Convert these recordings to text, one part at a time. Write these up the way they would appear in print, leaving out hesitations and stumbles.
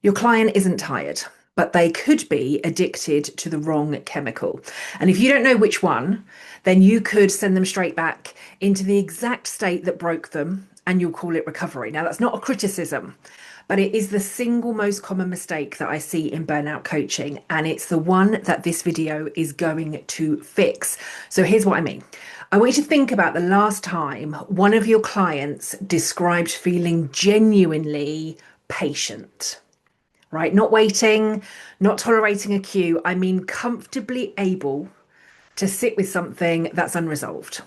Your client isn't tired, but they could be addicted to the wrong chemical. And if you don't know which one, then you could send them straight back into the exact state that broke them and you'll call it recovery. Now, that's not a criticism, but it is the single most common mistake that I see in burnout coaching. And it's the one that this video is going to fix. So here's what I mean. I want you to think about the last time one of your clients described feeling genuinely patient. Right? Not waiting, not tolerating a cue. I mean, comfortably able to sit with something that's unresolved,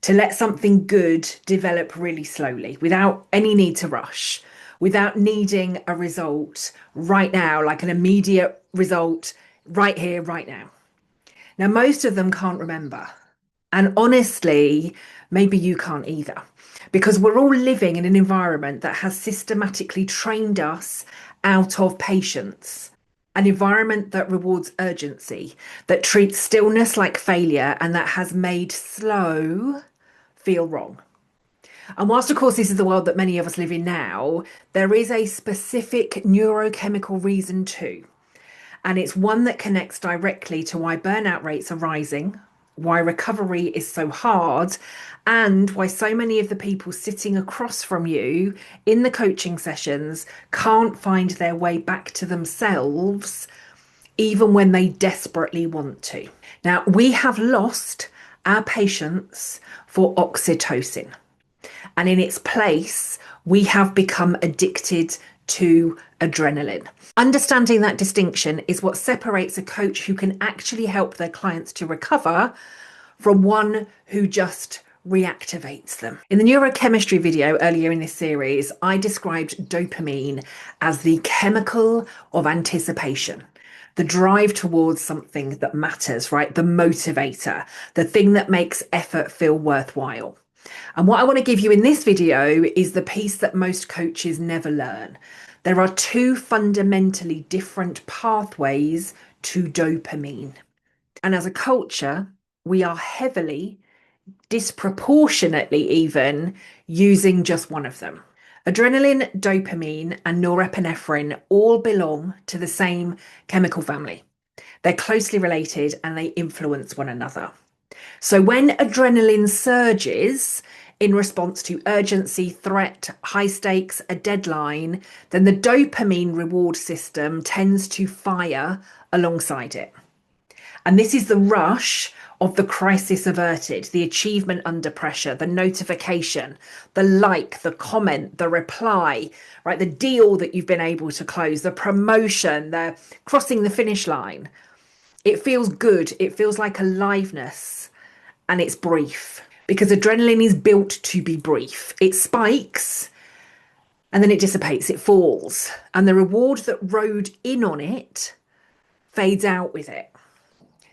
to let something good develop really slowly without any need to rush, without needing a result right now, like an immediate result right here, right now. Now, most of them can't remember. And honestly, maybe you can't either, because we're all living in an environment that has systematically trained us out of patience, an environment that rewards urgency, that treats stillness like failure, and that has made slow feel wrong. And whilst, of course, this is the world that many of us live in now, there is a specific neurochemical reason too. And it's one that connects directly to why burnout rates are rising, why recovery is so hard, and why so many of the people sitting across from you in the coaching sessions can't find their way back to themselves, even when they desperately want to. Now, we have lost our patience for oxytocin, and in its place, we have become addicted to adrenaline. Understanding that distinction is what separates a coach who can actually help their clients to recover from one who just reactivates them. In the neurochemistry video earlier in this series, I described dopamine as the chemical of anticipation, the drive towards something that matters, right? The motivator, the thing that makes effort feel worthwhile. And what I want to give you in this video is the piece that most coaches never learn. There are two fundamentally different pathways to dopamine. And as a culture, we are heavily, disproportionately even, using just one of them. Adrenaline, dopamine, and norepinephrine all belong to the same chemical family. They're closely related and they influence one another. So when adrenaline surges in response to urgency, threat, high stakes, a deadline, then the dopamine reward system tends to fire alongside it. And this is the rush of the crisis averted, the achievement under pressure, the notification, the like, the comment, the reply, right? The deal that you've been able to close, the promotion, the crossing the finish line. It feels good. It feels like aliveness, and it's brief because adrenaline is built to be brief. It spikes and then it dissipates, it falls, and the reward that rode in on it fades out with it.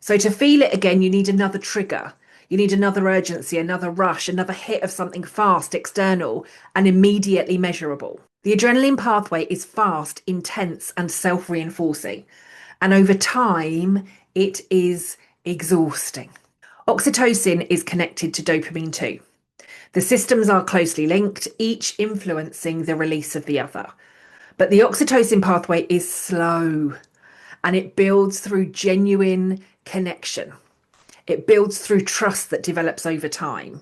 So to feel it again, you need another trigger. You need another urgency, another rush, another hit of something fast, external, and immediately measurable. The adrenaline pathway is fast, intense, and self-reinforcing. And over time, it is exhausting. Oxytocin is connected to dopamine too. The systems are closely linked, each influencing the release of the other. But the oxytocin pathway is slow, and it builds through genuine connection. It builds through trust that develops over time,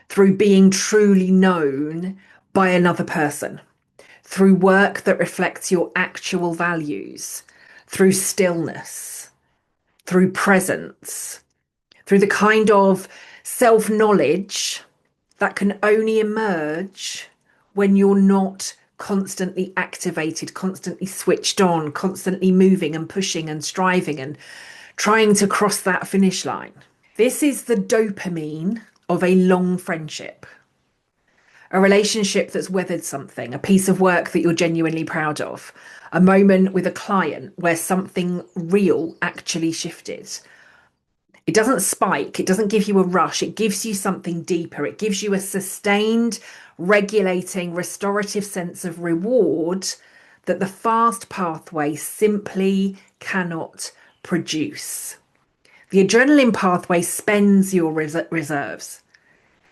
through being truly known by another person, through work that reflects your actual values, through stillness, through presence, through the kind of self-knowledge that can only emerge when you're not constantly activated, constantly switched on, constantly moving and pushing and striving and trying to cross that finish line. This is the dopamine of a long friendship, a relationship that's weathered something, a piece of work that you're genuinely proud of, a moment with a client where something real actually shifted. It doesn't spike, it doesn't give you a rush, it gives you something deeper. It gives you a sustained, regulating, restorative sense of reward that the fast pathway simply cannot produce. The adrenaline pathway spends your reserves.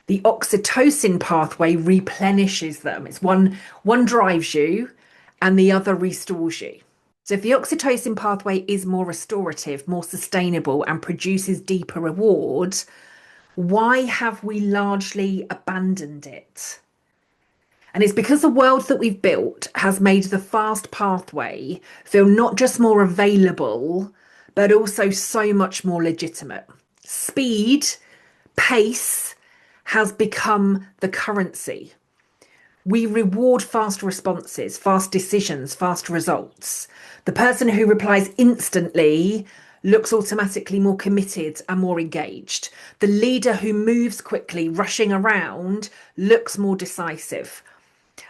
The oxytocin pathway replenishes them. It's one drives you and the other restores you. So if the oxytocin pathway is more restorative, more sustainable, and produces deeper reward, why have we largely abandoned it? And it's because the world that we've built has made the fast pathway feel not just more available, but also so much more legitimate. Speed, pace has become the currency. We reward fast responses, fast decisions, fast results. The person who replies instantly looks automatically more committed and more engaged. The leader who moves quickly, rushing around, looks more decisive.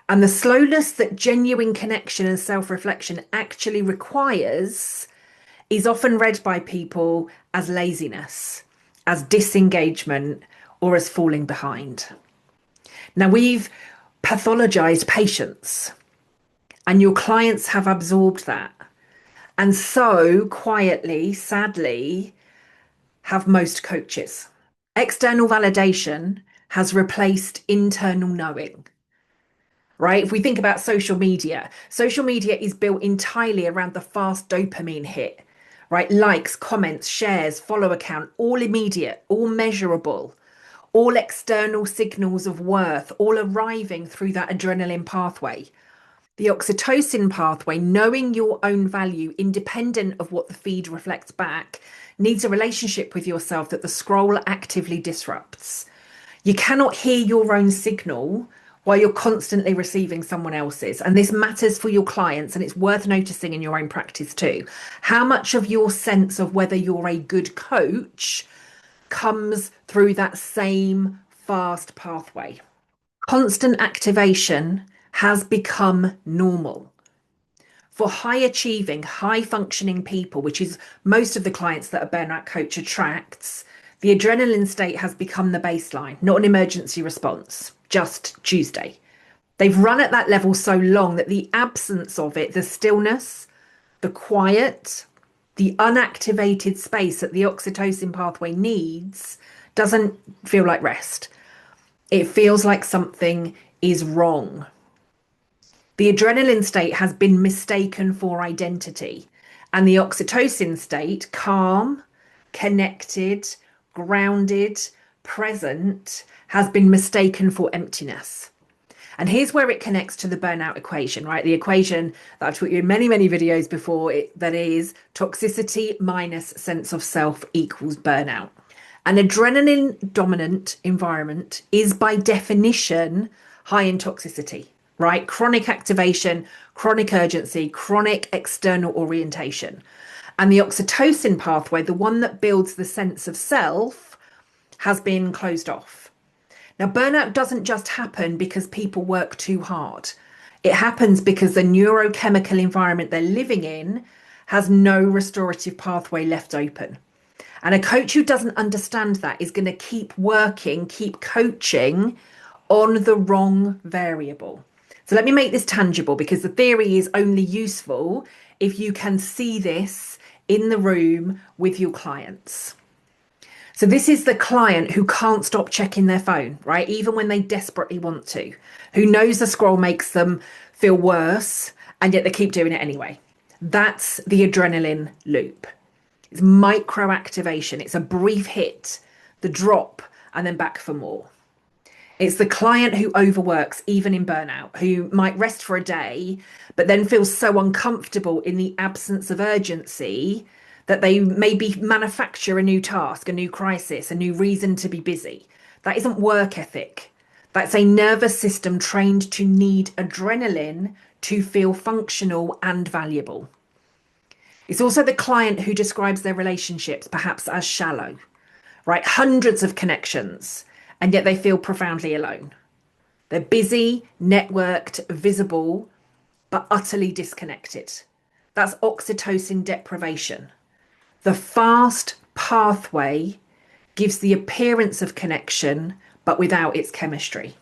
And the slowness that genuine connection and self-reflection actually requires is often read by people as laziness, as disengagement, or as falling behind. Now, we've pathologized patience, and your clients have absorbed that. And so, quietly, sadly, have most coaches. External validation has replaced internal knowing. Right? If we think about social media is built entirely around the fast dopamine hit, right? Likes, comments, shares, follow account, all immediate, all measurable, all external signals of worth, all arriving through that adrenaline pathway. The oxytocin pathway, knowing your own value, independent of what the feed reflects back, needs a relationship with yourself that the scroll actively disrupts. You cannot hear your own signal while you're constantly receiving someone else's. And this matters for your clients, and it's worth noticing in your own practice too. How much of your sense of whether you're a good coach comes through that same fast pathway? Constant activation has become normal. For high achieving, high functioning people, which is most of the clients that a burnout coach attracts, the adrenaline state has become the baseline, not an emergency response, just Tuesday. They've run at that level so long that the absence of it, the stillness, the quiet, the unactivated space that the oxytocin pathway needs doesn't feel like rest. It feels like something is wrong. The adrenaline state has been mistaken for identity, and the oxytocin state, calm, connected, grounded, present, has been mistaken for emptiness. And here's where it connects to the burnout equation, right? The equation that I've taught you in many, many videos before, that is toxicity minus sense of self equals burnout. An adrenaline dominant environment is by definition high in toxicity, right? Chronic activation, chronic urgency, chronic external orientation. And the oxytocin pathway, the one that builds the sense of self, has been closed off. Now, burnout doesn't just happen because people work too hard. It happens because the neurochemical environment they're living in has no restorative pathway left open. And a coach who doesn't understand that is going to keep working, keep coaching on the wrong variable. So let me make this tangible, because the theory is only useful if you can see this in the room with your clients. So this is the client who can't stop checking their phone, right? Even when they desperately want to, who knows the scroll makes them feel worse, and yet they keep doing it anyway. That's the adrenaline loop. It's micro activation. It's a brief hit, the drop, and then back for more. It's the client who overworks, even in burnout, who might rest for a day, but then feels so uncomfortable in the absence of urgency that they maybe manufacture a new task, a new crisis, a new reason to be busy. That isn't work ethic. That's a nervous system trained to need adrenaline to feel functional and valuable. It's also the client who describes their relationships perhaps as shallow, right? Hundreds of connections, and yet they feel profoundly alone. They're busy, networked, visible, but utterly disconnected. That's oxytocin deprivation. The fast pathway gives the appearance of connection, but without its chemistry.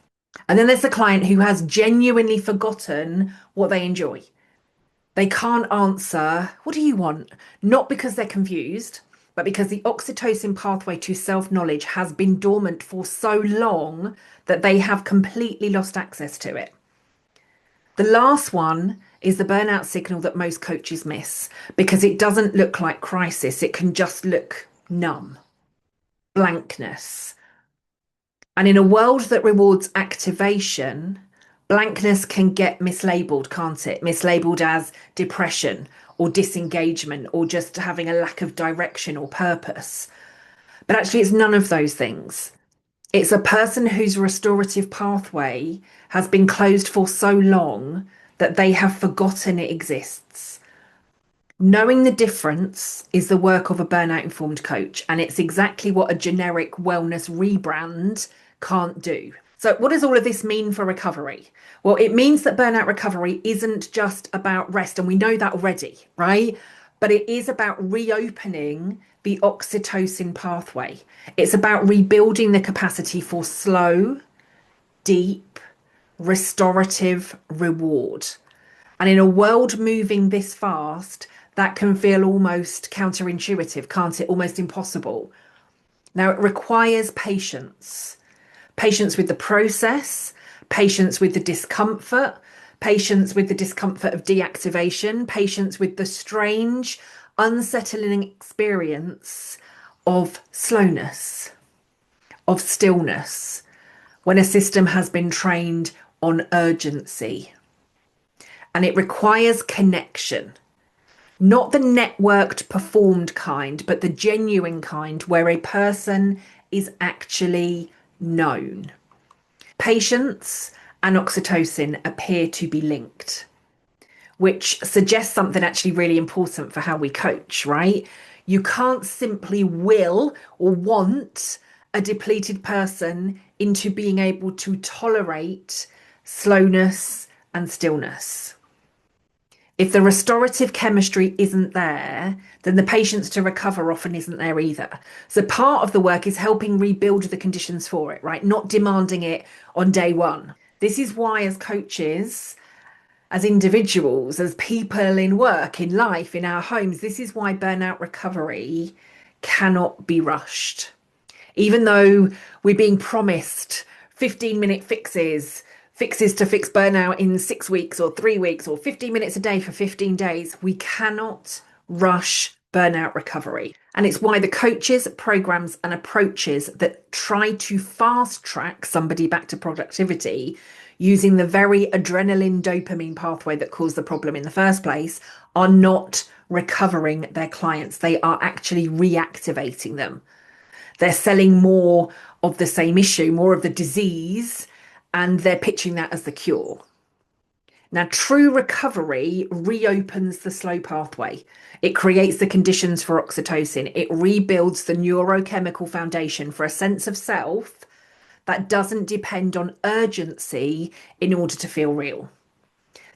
And then there's the client who has genuinely forgotten what they enjoy. They can't answer, "What do you want?" Not because they're confused, but because the oxytocin pathway to self-knowledge has been dormant for so long that they have completely lost access to it. The last one is the burnout signal that most coaches miss because it doesn't look like crisis. It can just look numb, blankness. And in a world that rewards activation, blankness can get mislabeled, can't it? Mislabeled as depression or disengagement or just having a lack of direction or purpose. But actually, it's none of those things. It's a person whose restorative pathway has been closed for so long that they have forgotten it exists. Knowing the difference is the work of a burnout informed coach, and it's exactly what a generic wellness rebrand can't do. So, what does all of this mean for recovery? Well, it means that burnout recovery isn't just about rest, and we know that already, right? But it is about reopening the oxytocin pathway. It's about rebuilding the capacity for slow, deep, restorative reward. And in a world moving this fast, that can feel almost counterintuitive, can't it? Almost impossible. Now, it requires patience. Patience with the process, patience with the discomfort, patience with the discomfort of deactivation, patience with the strange, unsettling experience of slowness, of stillness, when a system has been trained on urgency. And it requires connection, not the networked, performed kind, but the genuine kind where a person is actually known. Patience and oxytocin appear to be linked, which suggests something actually really important for how we coach, right? You can't simply will or want a depleted person into being able to tolerate slowness and stillness. If the restorative chemistry isn't there, then the patience to recover often isn't there either. So part of the work is helping rebuild the conditions for it, right? Not demanding it on day one. This is why, as coaches, as individuals, as people in work, in life, in our homes, this is why burnout recovery cannot be rushed. Even though we're being promised 15-minute fixes to fix burnout in 6 weeks or 3 weeks or 15 minutes a day for 15 days, we cannot rush burnout recovery. And it's why the coaches, programs, and approaches that try to fast track somebody back to productivity using the very adrenaline dopamine pathway that caused the problem in the first place are not recovering their clients. They are actually reactivating them. They're selling more of the same issue, more of the disease, and they're pitching that as the cure. Now, true recovery reopens the slow pathway. It creates the conditions for oxytocin. It rebuilds the neurochemical foundation for a sense of self that doesn't depend on urgency in order to feel real.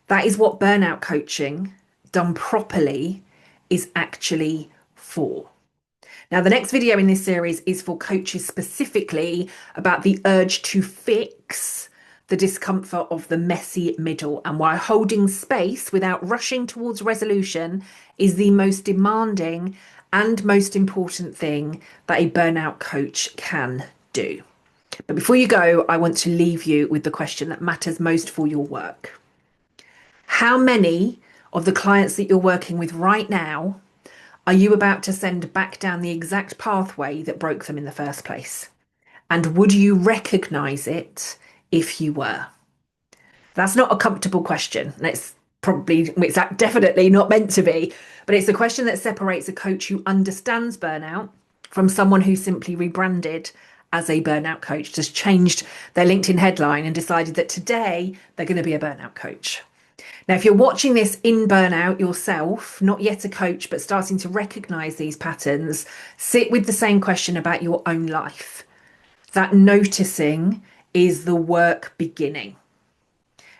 That is what burnout coaching, done properly, is actually for. Now, the next video in this series is for coaches specifically about the urge to fix the discomfort of the messy middle and why holding space without rushing towards resolution is the most demanding and most important thing that a burnout coach can do. But before you go, I want to leave you with the question that matters most for your work. How many of the clients that you're working with right now are you about to send back down the exact pathway that broke them in the first place? And would you recognize it if you were? That's not a comfortable question. It's definitely not meant to be, but it's a question that separates a coach who understands burnout from someone who simply rebranded as a burnout coach, just changed their LinkedIn headline and decided that today they're going to be a burnout coach. Now, if you're watching this in burnout yourself, not yet a coach, but starting to recognize these patterns, sit with the same question about your own life. That noticing is the work beginning.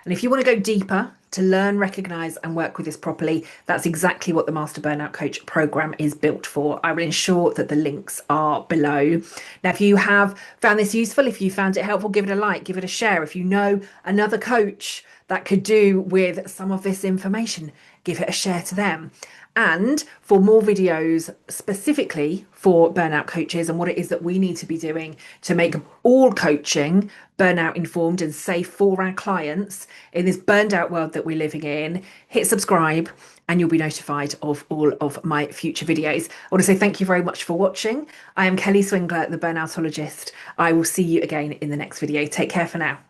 And if you want to go deeper to learn, recognize, and work with this properly, that's exactly what the Master Burnout Coach program is built for. I will ensure that the links are below. Now, if you have found this useful, if you found it helpful, give it a like, give it a share. If you know another coach that could do with some of this information, give it a share to them. And for more videos specifically for burnout coaches and what it is that we need to be doing to make all coaching burnout informed and safe for our clients in this burned out world that we're living in, hit subscribe and you'll be notified of all of my future videos. I want to say thank you very much for watching. I am Kelly Swingler, the Burnoutologist. I will see you again in the next video. Take care for now.